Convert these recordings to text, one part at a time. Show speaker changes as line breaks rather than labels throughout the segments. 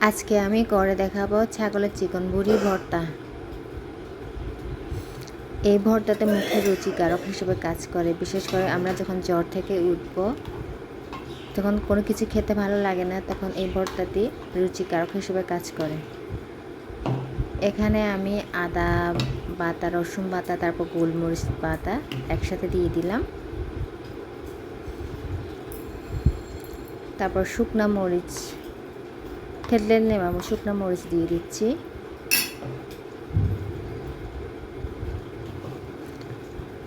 আজকে আমি করে দেখাবো ছাগলের চিকন বুড়ি ভর্তা। এই ভর্তাতে মুখে রুচিকারক হিসেবে কাজ করে। বিশেষ করে আমরা যখন জ্বর থেকে উঠবো, তখন কোনো কিছু খেতে ভালো লাগে না, তখন এই ভর্তাটি রুচিকারক হিসেবে কাজ করে। এখানে আমি আদা বাটা, রসুন বাটা, তারপর গোলমরিচ বাটা একসাথে দিয়ে দিলাম। তারপর শুকনা মরিচ, থেতলে নেওয়া শুকনো মরিচ দিয়ে দিচ্ছি।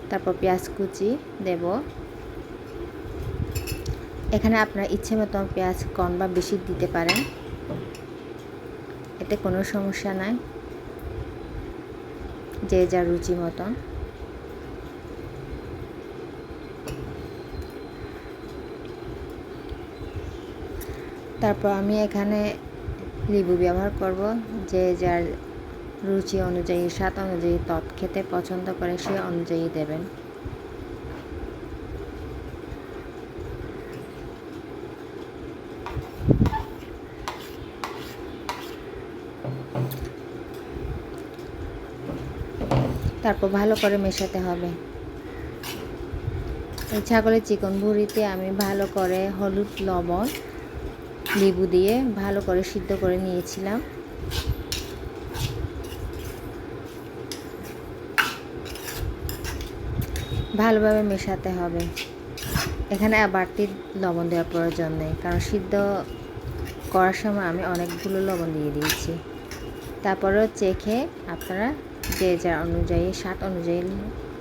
তারপর পেঁয়াজ কুচি দেব। এখানে আপনার ইচ্ছে মতো পেঁয়াজ কম বা বেশি দিতে পারেন, এতে কোনো সমস্যা নাই, যে যার রুচি মতন। তারপর আমি এখানে লেবু ব্যবহার করব, যে যার রুচি অনুযায়ী, স্বাদ অনুযায়ী টক খেতে পছন্দ করে সে অনুযায়ী দেবেন। তারপর ভালো করে মেশাতে হবে। এই ছাগলের চিকন ভুঁড়িতে আমি ভালো করে হলুদ, লবণ, লেবু দিয়ে ভালো করে সিদ্ধ করে নিয়েছিলাম। ভালোভাবে মেশাতে হবে। এখানে বাড়তি লবণ দেওয়ার প্রয়োজন নেই, কারণ সিদ্ধ করার সময় আমি অনেকগুলো লবণ দিয়ে দিয়েছি। তারপরেও চেখে আপনারা যে যার অনুযায়ী, স্বাদ অনুযায়ী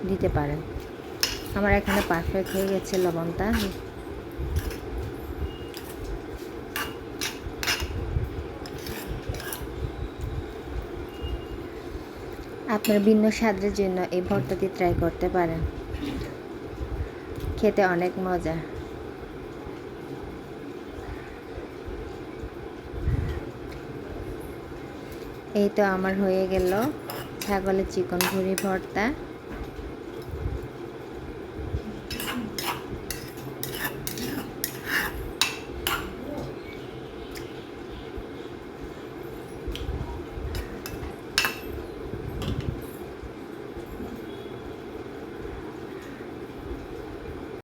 দিতে পারেন। আমার এখানে পারফেক্ট হয়ে গেছে লবণটা। আপনার ভিন্ন স্বাদের জন্য এই ভর্তাটি ট্রাই করতে পারেন, খেতে অনেক মজা। এই তো আমার হয়ে গেল ছাগলের চিকন ভুঁড়ি ভর্তা।